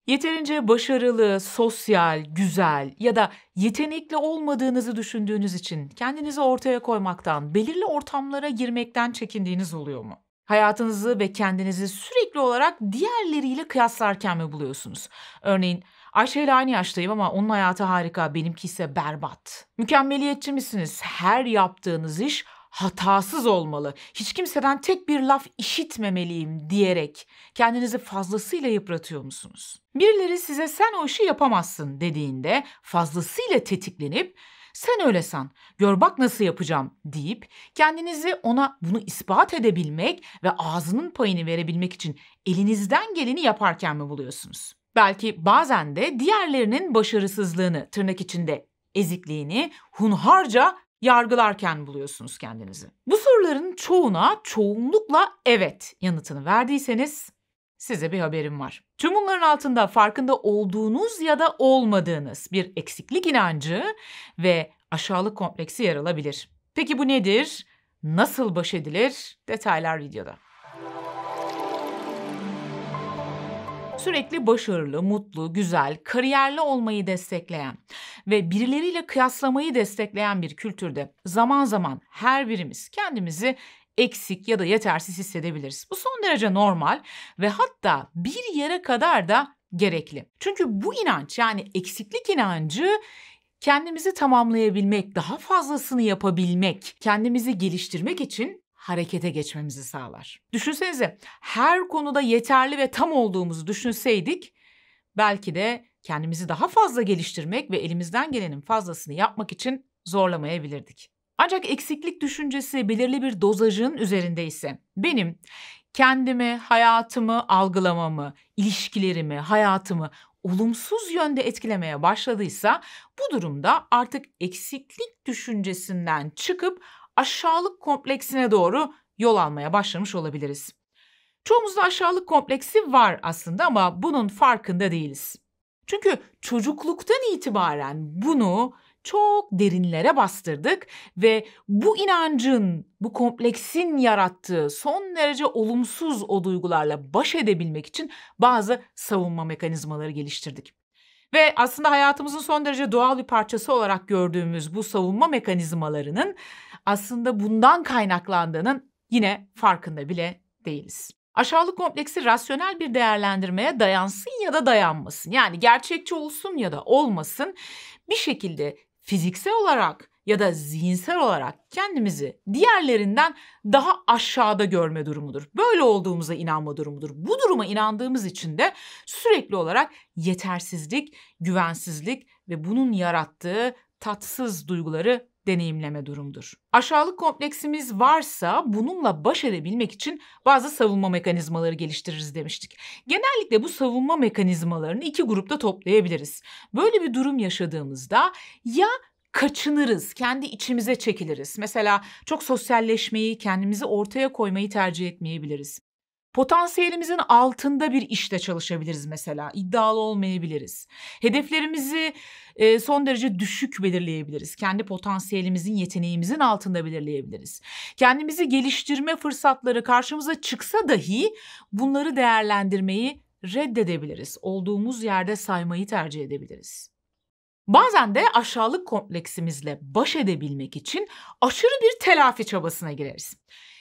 Yeterince başarılı, sosyal, güzel ya da yetenekli olmadığınızı düşündüğünüz için kendinizi ortaya koymaktan, belirli ortamlara girmekten çekindiğiniz oluyor mu? Hayatınızı ve kendinizi sürekli olarak diğerleriyle kıyaslarken mi buluyorsunuz? Örneğin Ayşe ile aynı yaştayım ama onun hayatı harika, benimki ise berbat. Mükemmeliyetçi misiniz? Her yaptığınız iş hatasız olmalı. Hiç kimseden tek bir laf işitmemeliyim diyerek kendinizi fazlasıyla yıpratıyor musunuz? Birileri size sen o işi yapamazsın dediğinde fazlasıyla tetiklenip sen öyle san, gör bak nasıl yapacağım deyip kendinizi ona bunu ispat edebilmek ve ağzının payını verebilmek için elinizden geleni yaparken mi buluyorsunuz? Belki bazen de diğerlerinin başarısızlığını, tırnak içinde ezikliğini hunharca yargılarken buluyorsunuz kendinizi. Bu soruların çoğuna çoğunlukla evet yanıtını verdiyseniz size bir haberim var. Tüm bunların altında farkında olduğunuz ya da olmadığınız bir eksiklik inancı ve aşağılık kompleksi yer alabilir. Peki bu nedir? Nasıl baş edilir? Detaylar videoda. Sürekli başarılı, mutlu, güzel, kariyerli olmayı destekleyen ve birileriyle kıyaslamayı destekleyen bir kültürde zaman zaman her birimiz kendimizi eksik ya da yetersiz hissedebiliriz. Bu son derece normal ve hatta bir yere kadar da gerekli. Çünkü bu inanç, yani eksiklik inancı, kendimizi tamamlayabilmek, daha fazlasını yapabilmek, kendimizi geliştirmek için harekete geçmemizi sağlar. Düşünsenize, her konuda yeterli ve tam olduğumuzu düşünseydik, belki de kendimizi daha fazla geliştirmek ve elimizden gelenin fazlasını yapmak için zorlamayabilirdik. Ancak eksiklik düşüncesi belirli bir dozajın üzerindeyse, benim kendimi, hayatımı algılamamı, ilişkilerimi, hayatımı olumsuz yönde etkilemeye başladıysa, bu durumda artık eksiklik düşüncesinden çıkıp aşağılık kompleksine doğru yol almaya başlamış olabiliriz. Çoğumuzda aşağılık kompleksi var aslında ama bunun farkında değiliz. Çünkü çocukluktan itibaren bunu çok derinlere bastırdık ve bu inancın, bu kompleksin yarattığı son derece olumsuz o duygularla baş edebilmek için bazı savunma mekanizmaları geliştirdik. Ve aslında hayatımızın son derece doğal bir parçası olarak gördüğümüz bu savunma mekanizmalarının aslında bundan kaynaklandığının yine farkında bile değiliz. Aşağılık kompleksi rasyonel bir değerlendirmeye dayansın ya da dayanmasın. Yani gerçekçi olsun ya da olmasın, bir şekilde fiziksel olarak ya da zihinsel olarak kendimizi diğerlerinden daha aşağıda görme durumudur. Böyle olduğumuza inanma durumudur. Bu duruma inandığımız için de sürekli olarak yetersizlik, güvensizlik ve bunun yarattığı tatsız duyguları deneyimleme durumudur. Aşağılık kompleksimiz varsa bununla baş edebilmek için bazı savunma mekanizmaları geliştiririz demiştik. Genellikle bu savunma mekanizmalarını iki grupta toplayabiliriz. Böyle bir durum yaşadığımızda ya kaçınırız, kendi içimize çekiliriz. Mesela çok sosyalleşmeyi, kendimizi ortaya koymayı tercih etmeyebiliriz. Potansiyelimizin altında bir işte çalışabiliriz mesela. İddialı olmayabiliriz. Hedeflerimizi son derece düşük belirleyebiliriz. Kendi potansiyelimizin, yeteneğimizin altında belirleyebiliriz. Kendimizi geliştirme fırsatları karşımıza çıksa dahi bunları değerlendirmeyi reddedebiliriz. Olduğumuz yerde saymayı tercih edebiliriz. Bazen de aşağılık kompleksimizle baş edebilmek için aşırı bir telafi çabasına gireriz.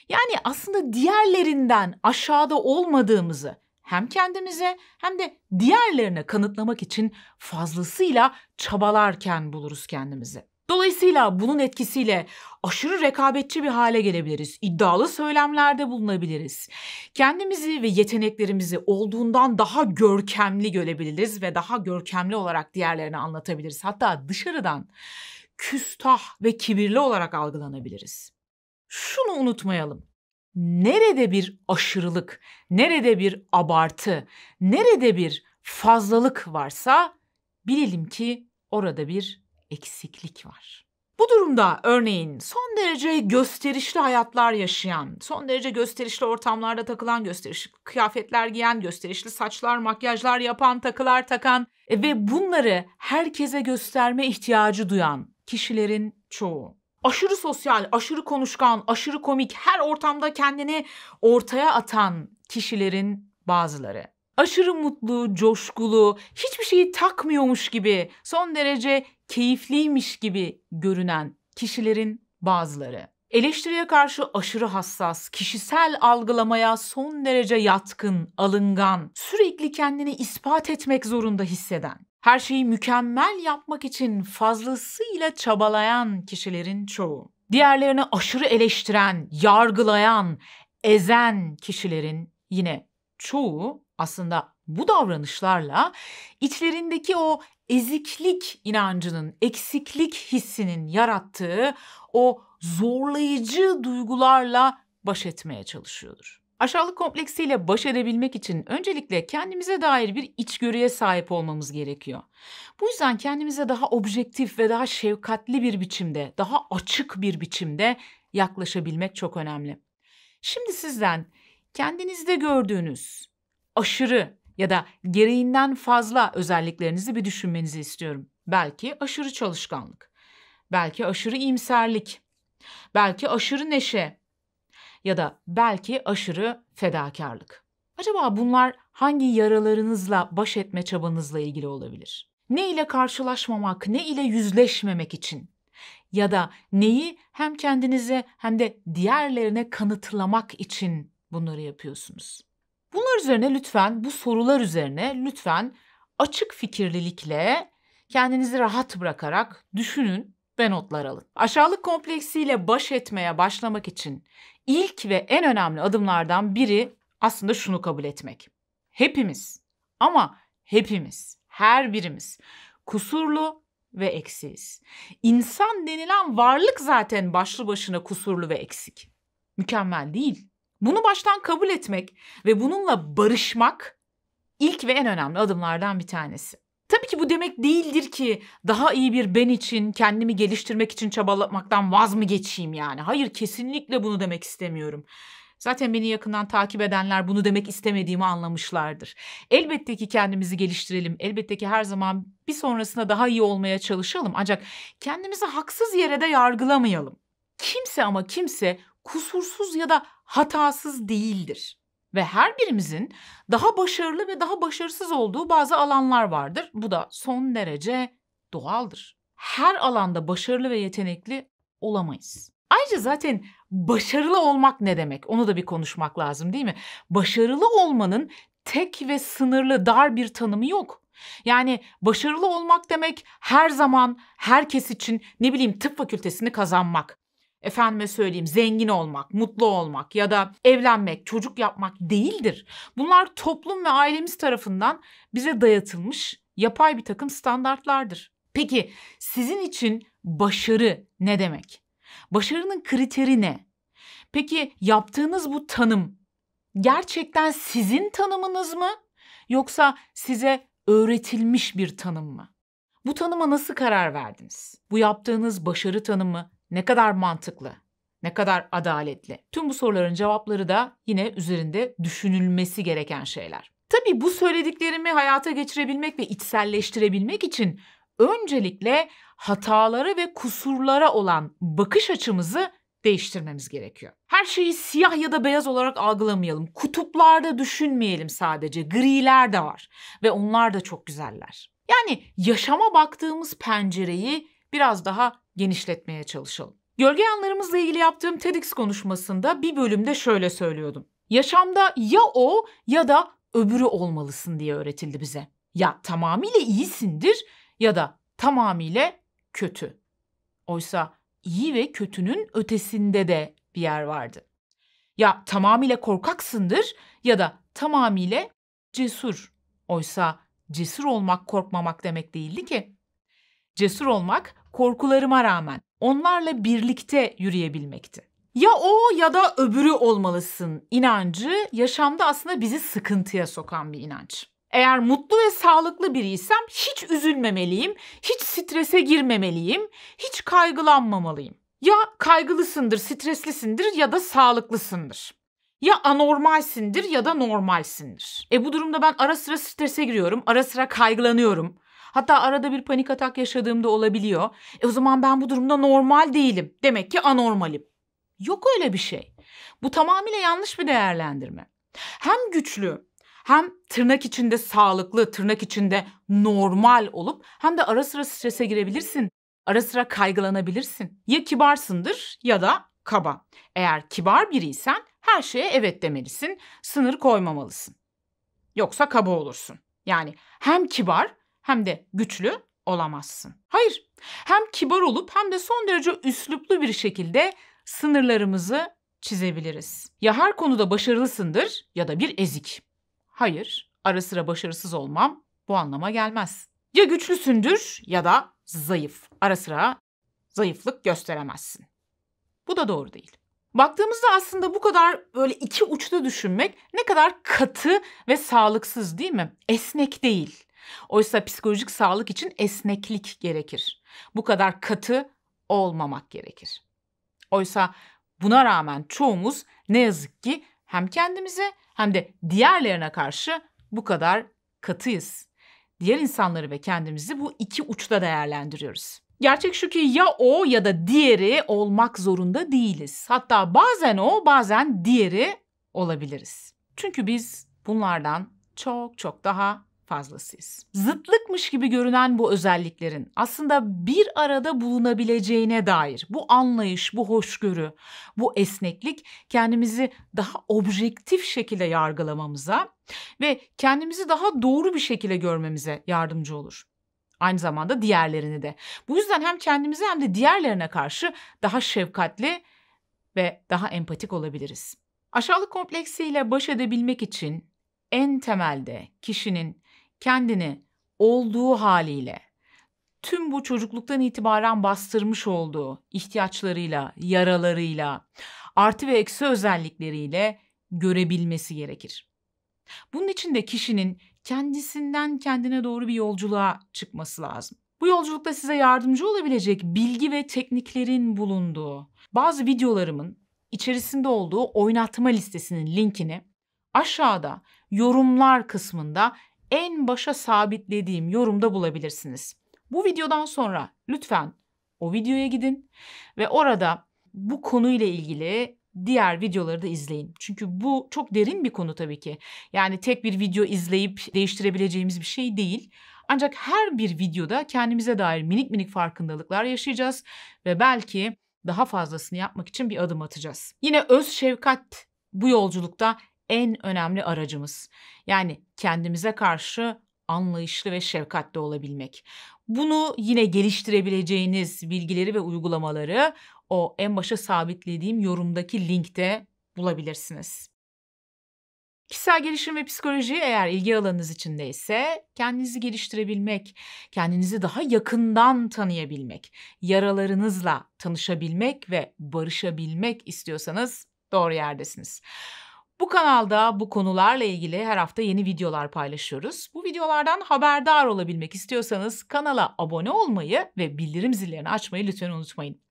Yani aslında diğerlerinden aşağıda olmadığımızı hem kendimize hem de diğerlerine kanıtlamak için fazlasıyla çabalarken buluruz kendimizi. Dolayısıyla bunun etkisiyle aşırı rekabetçi bir hale gelebiliriz. İddialı söylemlerde bulunabiliriz. Kendimizi ve yeteneklerimizi olduğundan daha görkemli görebiliriz ve daha görkemli olarak diğerlerine anlatabiliriz. Hatta dışarıdan küstah ve kibirli olarak algılanabiliriz. Şunu unutmayalım. Nerede bir aşırılık, nerede bir abartı, nerede bir fazlalık varsa bilelim ki orada bir eksiklik var. Bu durumda örneğin son derece gösterişli hayatlar yaşayan, son derece gösterişli ortamlarda takılan, gösterişli kıyafetler giyen, gösterişli saçlar, makyajlar yapan, takılar takan ve bunları herkese gösterme ihtiyacı duyan kişilerin çoğu. Aşırı sosyal, aşırı konuşkan, aşırı komik, her ortamda kendini ortaya atan kişilerin bazıları. Aşırı mutlu, coşkulu, hiçbir şeyi takmıyormuş gibi, son derece keyifliymiş gibi görünen kişilerin bazıları. Eleştiriye karşı aşırı hassas, kişisel algılamaya son derece yatkın, alıngan, sürekli kendini ispat etmek zorunda hisseden, her şeyi mükemmel yapmak için fazlasıyla çabalayan kişilerin çoğu. Diğerlerini aşırı eleştiren, yargılayan, ezen kişilerin yine çoğu aslında bu davranışlarla içlerindeki o eziklik inancının, eksiklik hissinin yarattığı o zorlayıcı duygularla baş etmeye çalışıyordur. Aşağılık kompleksiyle baş edebilmek için öncelikle kendimize dair bir içgörüye sahip olmamız gerekiyor. Bu yüzden kendimize daha objektif ve daha şefkatli bir biçimde, daha açık bir biçimde yaklaşabilmek çok önemli. Şimdi sizden kendinizde gördüğünüz aşırı ya da gereğinden fazla özelliklerinizi bir düşünmenizi istiyorum. Belki aşırı çalışkanlık, belki aşırı iyimserlik, belki aşırı neşe ya da belki aşırı fedakarlık. Acaba bunlar hangi yaralarınızla baş etme çabanızla ilgili olabilir? Ne ile karşılaşmamak, ne ile yüzleşmemek için ya da neyi hem kendinize hem de diğerlerine kanıtlamak için bunları yapıyorsunuz? Bunlar üzerine lütfen, bu sorular üzerine lütfen açık fikirlilikle kendinizi rahat bırakarak düşünün ve notlar alın. Aşağılık kompleksiyle baş etmeye başlamak için ilk ve en önemli adımlardan biri aslında şunu kabul etmek. Hepimiz ama hepimiz, her birimiz kusurlu ve eksiyiz. İnsan denilen varlık zaten başlı başına kusurlu ve eksik. Mükemmel değil. Bunu baştan kabul etmek ve bununla barışmak ilk ve en önemli adımlardan bir tanesi. Tabii ki bu demek değildir ki daha iyi bir ben için, kendimi geliştirmek için çabalamaktan vaz mı geçeyim yani? Hayır, kesinlikle bunu demek istemiyorum. Zaten beni yakından takip edenler bunu demek istemediğimi anlamışlardır. Elbette ki kendimizi geliştirelim. Elbette ki her zaman bir sonrasında daha iyi olmaya çalışalım. Ancak kendimizi haksız yere de yargılamayalım. Kimse ama kimse kusursuz ya da hatasız değildir. Ve her birimizin daha başarılı ve daha başarısız olduğu bazı alanlar vardır. Bu da son derece doğaldır. Her alanda başarılı ve yetenekli olamayız. Ayrıca zaten başarılı olmak ne demek? Onu da bir konuşmak lazım, değil mi? Başarılı olmanın tek ve sınırlı, dar bir tanımı yok. Yani başarılı olmak demek her zaman herkes için tıp fakültesini kazanmak. Efendime söyleyeyim, zengin olmak, mutlu olmak ya da evlenmek, çocuk yapmak değildir. Bunlar toplum ve ailemiz tarafından bize dayatılmış yapay bir takım standartlardır. Peki sizin için başarı ne demek? Başarının kriteri ne? Peki yaptığınız bu tanım gerçekten sizin tanımınız mı? Yoksa size öğretilmiş bir tanım mı? Bu tanıma nasıl karar verdiniz? Bu yaptığınız başarı tanımı ne kadar mantıklı, ne kadar adaletli? Tüm bu soruların cevapları da yine üzerinde düşünülmesi gereken şeyler. Tabii bu söylediklerimi hayata geçirebilmek ve içselleştirebilmek için öncelikle hatalara ve kusurlara olan bakış açımızı değiştirmemiz gerekiyor. Her şeyi siyah ya da beyaz olarak algılamayalım. Kutuplarda düşünmeyelim sadece. Griler de var ve onlar da çok güzeller. Yani yaşama baktığımız pencereyi biraz daha genişletmeye çalışalım. Gölge yanlarımızla ilgili yaptığım TEDx konuşmasında bir bölümde şöyle söylüyordum. Yaşamda ya o ya da öbürü olmalısın diye öğretildi bize. Ya tamamıyla iyisindir ya da tamamıyla kötü. Oysa iyi ve kötünün ötesinde de bir yer vardı. Ya tamamıyla korkaksındır ya da tamamıyla cesur. Oysa cesur olmak korkmamak demek değildi ki. Cesur olmak korkularıma rağmen onlarla birlikte yürüyebilmekti. Ya o ya da öbürü olmalısın inancı yaşamda aslında bizi sıkıntıya sokan bir inanç. Eğer mutlu ve sağlıklı biriysem hiç üzülmemeliyim, hiç strese girmemeliyim, hiç kaygılanmamalıyım. Ya kaygılısındır, streslisindir ya da sağlıklısındır. Ya anormalsindir ya da normalsindir. Bu durumda ben ara sıra strese giriyorum, ara sıra kaygılanıyorum. Hatta arada bir panik atak yaşadığımda olabiliyor. O zaman ben bu durumda normal değilim. Demek ki anormalim. Yok öyle bir şey. Bu tamamıyla yanlış bir değerlendirme. Hem güçlü Hem tırnak içinde sağlıklı, tırnak içinde normal olup hem de ara sıra strese girebilirsin. Ara sıra kaygılanabilirsin. Ya kibarsındır ya da kaba. Eğer kibar biriysen her şeye evet demelisin, sınır koymamalısın. Yoksa kaba olursun. Yani hem kibar hem de güçlü olamazsın. Hayır, hem kibar olup hem de son derece üsluplu bir şekilde sınırlarımızı çizebiliriz. Ya her konuda başarılısındır ya da bir ezik. Hayır, ara sıra başarısız olmam bu anlama gelmez. Ya güçlüsündür ya da zayıf. Ara sıra zayıflık gösteremezsin. Bu da doğru değil. Baktığımızda aslında bu kadar böyle iki uçta düşünmek ne kadar katı ve sağlıksız değil mi? Esnek değil. Oysa psikolojik sağlık için esneklik gerekir. Bu kadar katı olmamak gerekir. Oysa buna rağmen çoğumuz ne yazık ki hem kendimize hem de diğerlerine karşı bu kadar katıyız. Diğer insanları ve kendimizi bu iki uçta değerlendiriyoruz. Gerçek şu ki ya o ya da diğeri olmak zorunda değiliz. Hatta bazen o, bazen diğeri olabiliriz. Çünkü biz bunlardan çok çok daha fazlasıyız. Zıtlıkmış gibi görünen bu özelliklerin aslında bir arada bulunabileceğine dair bu anlayış, bu hoşgörü, bu esneklik kendimizi daha objektif şekilde yargılamamıza ve kendimizi daha doğru bir şekilde görmemize yardımcı olur. Aynı zamanda diğerlerini de. Bu yüzden hem kendimize hem de diğerlerine karşı daha şefkatli ve daha empatik olabiliriz. Aşağılık kompleksiyle baş edebilmek için en temelde kişinin kendini olduğu haliyle, tüm bu çocukluktan itibaren bastırmış olduğu ihtiyaçlarıyla, yaralarıyla, artı ve eksi özellikleriyle görebilmesi gerekir. Bunun için de kişinin kendisinden kendine doğru bir yolculuğa çıkması lazım. Bu yolculukta size yardımcı olabilecek bilgi ve tekniklerin bulunduğu bazı videolarımın içerisinde olduğu oynatma listesinin linkini aşağıda yorumlar kısmında en başa sabitlediğim yorumda bulabilirsiniz. Bu videodan sonra lütfen o videoya gidin ve orada bu konuyla ilgili diğer videoları da izleyin. Çünkü bu çok derin bir konu tabii ki. Yani tek bir video izleyip değiştirebileceğimiz bir şey değil. Ancak her bir videoda kendimize dair minik minik farkındalıklar yaşayacağız ve belki daha fazlasını yapmak için bir adım atacağız. Yine öz şefkat bu yolculukta en önemli aracımız. Yani kendimize karşı anlayışlı ve şefkatli olabilmek. Bunu yine geliştirebileceğiniz bilgileri ve uygulamaları o en başa sabitlediğim yorumdaki linkte bulabilirsiniz. Kişisel gelişim ve psikoloji eğer ilgi alanınız içindeyse kendinizi geliştirebilmek, kendinizi daha yakından tanıyabilmek, yaralarınızla tanışabilmek ve barışabilmek istiyorsanız doğru yerdesiniz. Bu kanalda bu konularla ilgili her hafta yeni videolar paylaşıyoruz. Bu videolardan haberdar olabilmek istiyorsanız kanala abone olmayı ve bildirim zillerini açmayı lütfen unutmayın.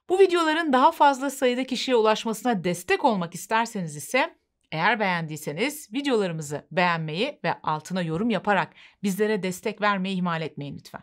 Bu videoların daha fazla sayıda kişiye ulaşmasına destek olmak isterseniz ise eğer beğendiyseniz videolarımızı beğenmeyi ve altına yorum yaparak bizlere destek vermeyi ihmal etmeyin lütfen.